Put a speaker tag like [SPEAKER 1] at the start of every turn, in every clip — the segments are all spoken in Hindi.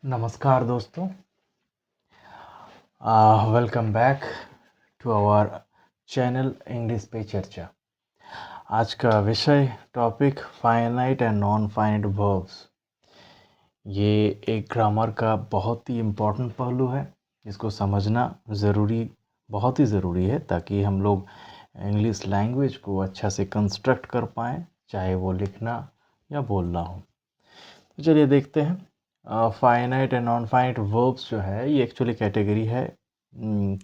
[SPEAKER 1] नमस्कार दोस्तों, welcome back to our channel English पे चर्चा। आज का विषय topic finite and non finite verbs. ये एक ग्रामर का बहुत ही इम्पोर्टेंट पहलू है, इसको समझना बहुत ही ज़रूरी है ताकि हम लोग इंग्लिश लैंग्वेज को अच्छा से कंस्ट्रक्ट कर पाएँ, चाहे वो लिखना या बोलना हो। तो चलिए देखते हैं। Finite and non finite verbs जो है ये एक्चुअली कैटेगरी है।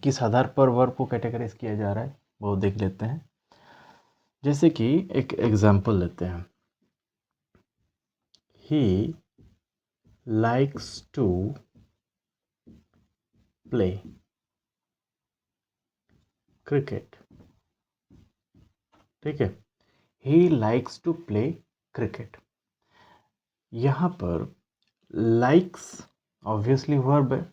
[SPEAKER 1] किस आधार पर वर्ब को कैटेगराइज किया जा रहा है वो देख लेते हैं। जैसे कि एक एग्जांपल लेते हैं। He likes to play cricket. ठीक है, he likes to play cricket. यहाँ पर लाइक्स ऑब्वियसली वर्ब है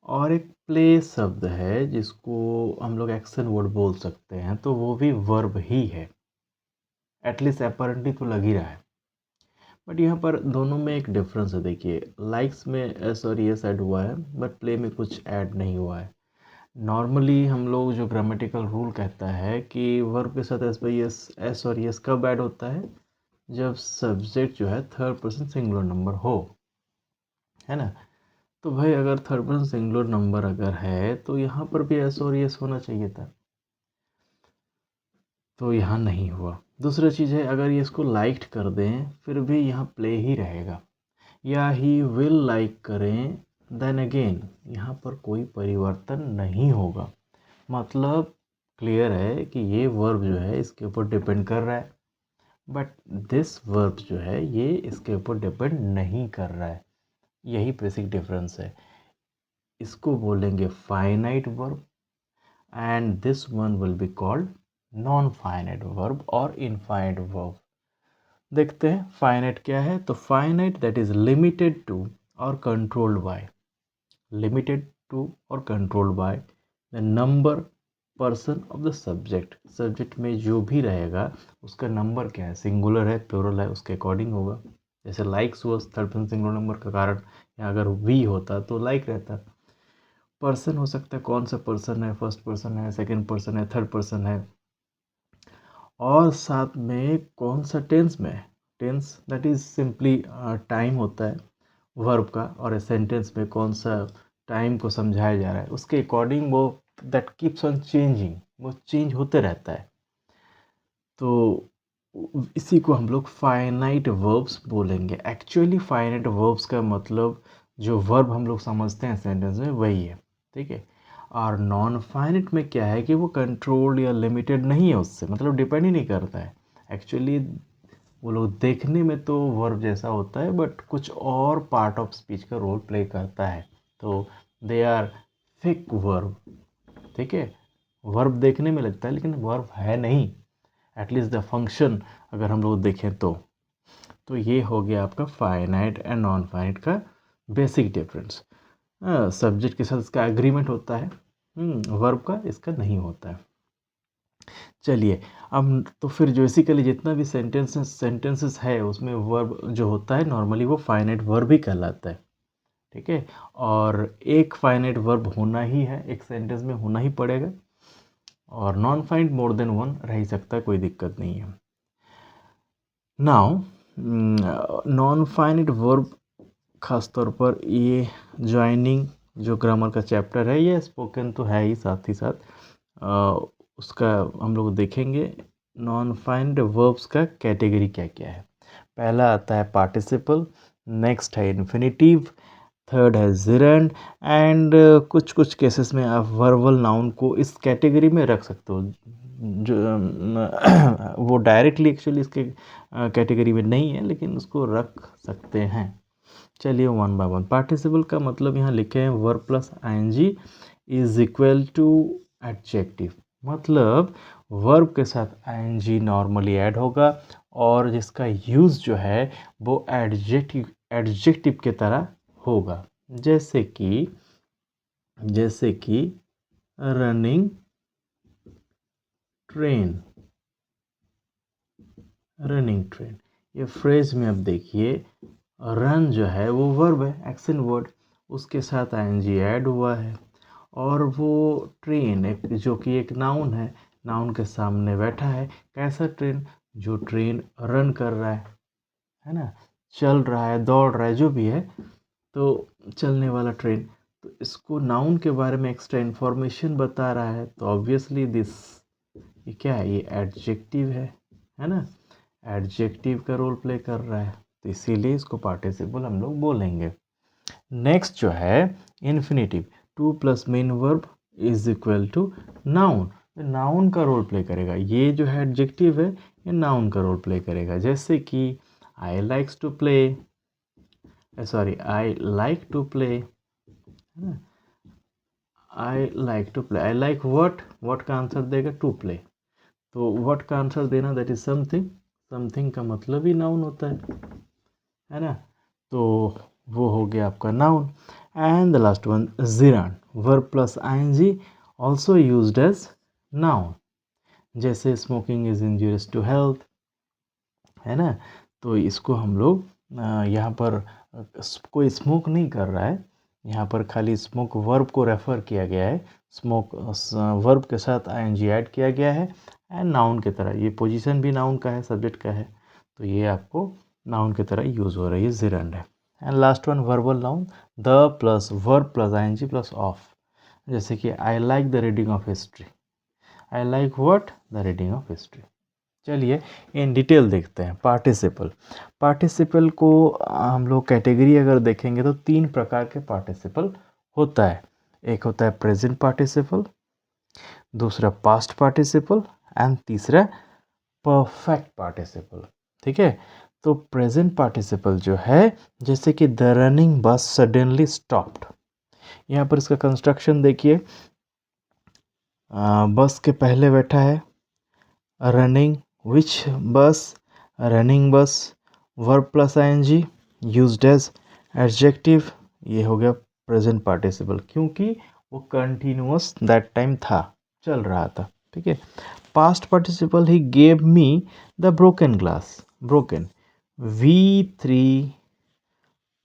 [SPEAKER 1] और एक प्ले शब्द है जिसको हम लोग एक्शन वर्ड बोल सकते हैं, तो वो भी वर्ब ही है। एटलीस्ट अपैरेंटली तो लग ही रहा है, बट यहाँ पर दोनों में एक डिफरेंस है। देखिए, लाइक्स में एस और यस ऐड हुआ है बट प्ले में कुछ ऐड नहीं हुआ है। नॉर्मली हम लोग जो ग्रामेटिकल रूल कहता है कि वर्ब के साथ एस और यस कब ऐड होता है, जब सब्जेक्ट जो है थर्ड पर्सन सिंगुलर नंबर हो, है ना। तो भाई अगर थर्ड पर्सन सिंगुलर नंबर अगर है तो यहाँ पर भी एस और यस होना चाहिए था, तो यहाँ नहीं हुआ। दूसरा चीज़ है, अगर ये इसको लाइक्ड कर दें फिर भी यहाँ प्ले ही रहेगा, या ही विल लाइक करें देन अगेन यहाँ पर कोई परिवर्तन नहीं होगा। मतलब क्लियर है कि ये वर्ब जो है इसके ऊपर डिपेंड कर रहा है, बट दिस वर्ब जो है ये इसके ऊपर डिपेंड नहीं कर रहा है। यही बेसिक डिफरेंस है। इसको बोलेंगे finite verb and this one will be called non finite verb और इनफाइनाइट वर्ब। देखते हैं फाइनाइट क्या है। तो finite that is limited to और कंट्रोल्ड बाय, लिमिटेड टू और controlled by the number person of the subject. Subject में जो भी रहेगा उसका नंबर क्या है, सिंगुलर है प्लूरल है, उसके अकॉर्डिंग होगा। जैसे लाइक्स हुआ थर्ड पर्सन सिंगुलर नंबर का कारण, या अगर वी होता तो लाइक रहता। पर्सन हो सकता है, कौन सा पर्सन है, फर्स्ट पर्सन है, सेकंड पर्सन है, थर्ड पर्सन है, और साथ में कौन सा टेंस में। Tense that is simply time होता है वर्ब का, और सेंटेंस में कौन सा टाइम को समझाया जा रहा है उसके अकॉर्डिंग वो दैट कीप्स ऑन चेंजिंग, वो चेंज होते रहता है। तो इसी को हम लोग फाइनाइट वर्ब्स बोलेंगे। एक्चुअली फाइनाइट वर्ब्स का मतलब जो वर्ब हम लोग समझते हैं सेंटेंस में वही है, ठीक है। और नॉन फाइनाइट में क्या है कि वो कंट्रोल्ड या लिमिटेड नहीं है उससे, मतलब डिपेंड ही नहीं करता है। एक्चुअली वो लोग देखने में तो वर्ब जैसा होता है बट कुछ और पार्ट ऑफ स्पीच का रोल प्ले करता है, तो दे आर फेक वर्ब। ठीक है, वर्ब देखने में लगता है लेकिन वर्ब है नहीं, एटलीस्ट द फंक्शन अगर हम लोग देखें तो ये हो गया आपका फाइनाइट एंड नॉन फाइनाइट का बेसिक डिफरेंस। सब्जेक्ट के साथ इसका एग्रीमेंट होता है, वर्ब का इसका नहीं होता है। चलिए, अब तो फिर जो बेसिकली जितना भी सेंटेंसेस है उसमें वर्ब जो होता है नॉर्मली वो फाइनाइट वर्ब ही कहलाता है, ठीक है। और एक फाइनाइट वर्ब होना ही है, एक सेंटेंस में होना ही पड़ेगा, और non finite more than one रह ही सकता है, कोई दिक्कत नहीं है। नाउ नॉन फाइनाइट वर्ब खास तौर पर ये ज्वाइनिंग जो ग्रामर का चैप्टर है ये स्पोकन तो है ही, साथ ही साथ उसका हम लोग देखेंगे नॉन फाइनाइट वर्ब्स का कैटेगरी क्या क्या है। पहला आता है पार्टिसिपल, नेक्स्ट है इन्फिनिटिव, थर्ड है जिरेंड, एंड कुछ कुछ केसेस में आप वर्बल नाउन को इस कैटेगरी में रख सकते हो। जो वो डायरेक्टली एक्चुअली इसके कैटेगरी में नहीं है लेकिन उसको रख सकते हैं। चलिए वन बाय वन। पार्टिसिपल का मतलब यहाँ लिखे हैं verb plus ING is equal to adjective, मतलब वर्ब के साथ आईएनजी नॉर्मली ऐड होगा और जिसका यूज़ जो है वो एडजेक्टिव के तरह होगा। जैसे कि रनिंग ट्रेन, रनिंग ट्रेन, ये फ्रेज में अब देखिए रन जो है वो वर्ब है, एक्शन वर्ड, उसके साथ आईएनजी ऐड हुआ है। और वो ट्रेन एक जो कि एक नाउन है, नाउन के सामने बैठा है। कैसा ट्रेन? जो ट्रेन रन कर रहा है ना, चल रहा है, दौड़ रहा है, जो भी है, तो चलने वाला ट्रेन। तो इसको नाउन के बारे में एक्स्ट्रा इन्फॉर्मेशन बता रहा है, तो ऑब्वियसली दिस, ये क्या है? ये एडजेक्टिव है ना, एडजेक्टिव का रोल प्ले कर रहा है, तो इसीलिए इसको पार्टिसिपल हम लोग बोलेंगे। नेक्स्ट जो है infinitive, to plus main verb is equal to noun, noun का रोल प्ले करेगा। ये जो है एडजेक्टिव है, ये नाउन का रोल प्ले करेगा। जैसे कि I likes to play, sorry, I like to play, I like to play, I like what, what का आंसर देगा टू प्ले, तो व्हाट का आंसर देना, दैट इज समथिंग, समथिंग का मतलब ही नाउन होता है ना, तो वो हो गया आपका noun. And the last one gerund, verb plus ING also used as noun, जैसे smoking is injurious to health, है ना, तो इसको हम लोग यहाँ पर कोई स्मोक नहीं कर रहा है, यहाँ पर खाली स्मोक वर्ब को रेफर किया गया है, स्मोक वर्ब के साथ आईएनजी ऐड किया गया है, एंड नाउन की तरह, ये पोजीशन भी नाउन का है, सब्जेक्ट का है, तो ये आपको नाउन की तरह यूज़ हो रही है, जिरंड है। And last one verbal noun, the plus verb plus ING plus of, जैसे कि I like the reading of history, I like what, the reading of history. चलिए इन डिटेल देखते हैं पार्टिसिपल। पार्टिसिपल को हम लोग कैटेगरी अगर देखेंगे तो 3 प्रकार के पार्टिसिपल होता है। एक होता है प्रेजेंट पार्टिसिपल, दूसरा पास्ट पार्टिसिपल, एंड तीसरा परफेक्ट पार्टिसिपल। ठीक है, तो प्रेजेंट पार्टिसिपल जो है, जैसे कि द रनिंग बस सडनली स्टॉप्ड, यहाँ पर इसका कंस्ट्रक्शन देखिए, बस के पहले बैठा है running, which bus, running bus, verb plus ING used as adjective, ये हो गया प्रेजेंट पार्टिसिपल, क्योंकि वो कंटिन्यूअस दैट टाइम था, चल रहा था। ठीक है, past participle, he gave me the broken glass, broken, V3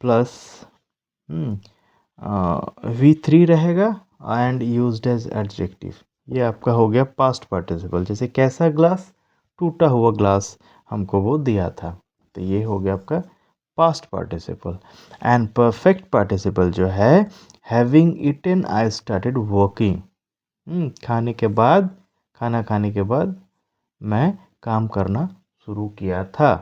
[SPEAKER 1] plus V3 रहेगा एंड यूज्ड एज एडजेक्टिव, ये आपका हो गया पास्ट पार्टिसिपल। जैसे कैसा ग्लास? टूटा हुआ ग्लास हमको वो दिया था, तो ये हो गया आपका past participle. And perfect participle जो है, having eaten I started working, खाने के बाद, खाना खाने के बाद मैं काम करना शुरू किया था।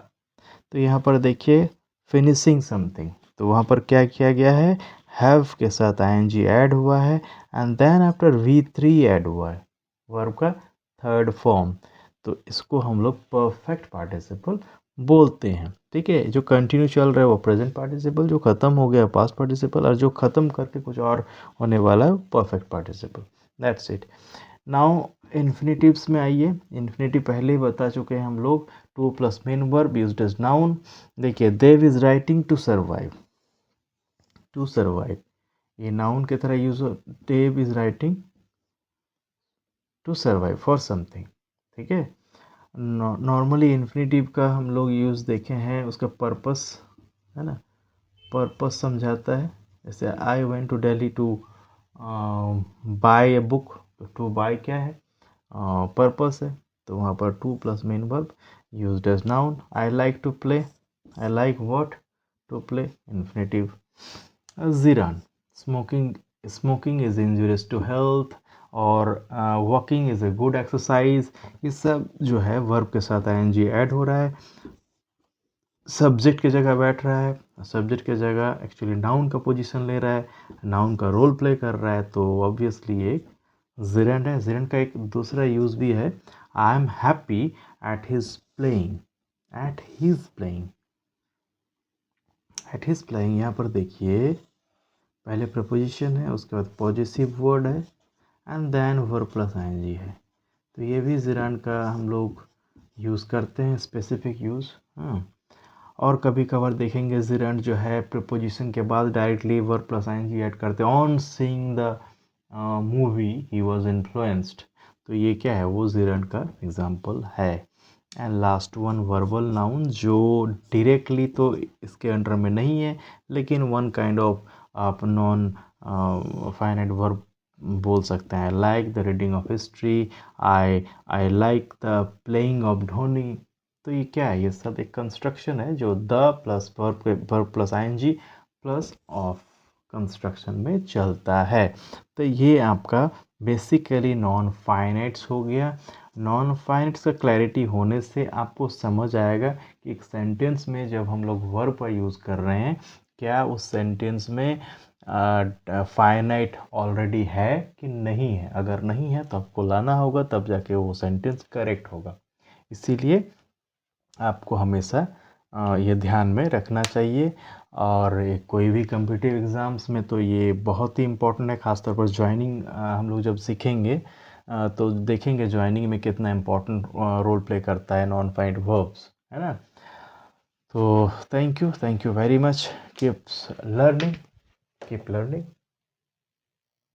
[SPEAKER 1] तो यहाँ पर देखिए फिनिशिंग समथिंग, तो वहाँ पर क्या किया गया है, हैव के साथ आईएनजी ऐड हुआ है, and then after V3 add हुआ है, वर्ब का थर्ड फॉर्म, तो इसको हम लोग परफेक्ट पार्टिसिपल बोलते हैं। ठीक है, जो कंटिन्यू चल रहा है वो प्रेजेंट पार्टिसिपल, जो ख़त्म हो गया पास्ट पार्टिसिपल, और जो ख़त्म करके कुछ और होने वाला है perfect participle. That's it. Now infinitives में आइए। इन्फिनेटिव पहले ही बता चुके हैं हम लोग, to plus main verb used as noun. देखिए, Dev is writing to survive, to survive ये नाउन की तरह यूज हो, Dev is writing to survive for something. ठीक है, नॉर्मली इन्फिनेटिव का हम लोग यूज़ देखे हैं, उसका पर्पस, है ना, पर्पस समझाता है। जैसे I went to Delhi to buy a book, तो टू बाय क्या है, पर्पस है, तो वहाँ पर to plus main verb used as noun. I like to play, I like what, to play, infinitive. Gerund, smoking, smoking is injurious to health, और walking is a good exercise, ये सब जो है वर्ब के साथ आईएनजी ऐड हो रहा है, सब्जेक्ट की जगह बैठ रहा है, सब्जेक्ट की जगह एक्चुअली नाउन का पोजीशन ले रहा है, नाउन का रोल प्ले कर रहा है, तो ऑब्वियसली ये जिरेंड है। जिरेंड का एक दूसरा यूज़ भी है, I am happy at his playing, at his playing, at his playing, यहाँ पर देखिए पहले प्रपोजिशन है, उसके बाद पॉजिटिव वर्ड है, and then verb plus ING है, तो ये भी जिरान का हम लोग यूज़ करते हैं, स्पेसिफिक यूज़। और कभी कभार देखेंगे जिरान जो है प्रपोजिशन के बाद directly verb plus ING add करते हैं, on seeing the movie he was influenced, तो ये क्या है, वो जिरान का एग्जाम्पल है। And last one verbal noun, जो डायरेक्टली तो इसके अंडर में नहीं है, लेकिन वन काइंड ऑफ आप नॉन फाइनाइट वर्ब बोल सकते हैं। Like the reading of history, I like the playing of Dhoni. तो ये क्या है, ये सब एक कंस्ट्रक्शन है जो the plus verb plus ING plus of construction में चलता है। तो ये आपका बेसिकली नॉन फाइनाइट्स हो गया। नॉन फाइनाइट्स का क्लैरिटी होने से आपको समझ आएगा कि एक सेंटेंस में जब हम लोग वर्ब का यूज़ कर रहे हैं, क्या उस सेंटेंस में फाइनाइट ऑलरेडी है कि नहीं है। अगर नहीं है तो आपको लाना होगा, तब जाके वो सेंटेंस करेक्ट होगा। इसीलिए आपको हमेशा ये ध्यान में रखना चाहिए। और कोई भी कम्पिटिटिव एग्ज़ाम्स में तो ये बहुत ही इम्पोर्टेंट है, ख़ासतौर पर ज्वाइनिंग हम लोग जब सीखेंगे तो देखेंगे ज्वाइनिंग में कितना इम्पोर्टेंट रोल प्ले करता है नॉन फाइनाइट वर्ब्स, है ना। तो thank you very much. Keep learning, keep learning.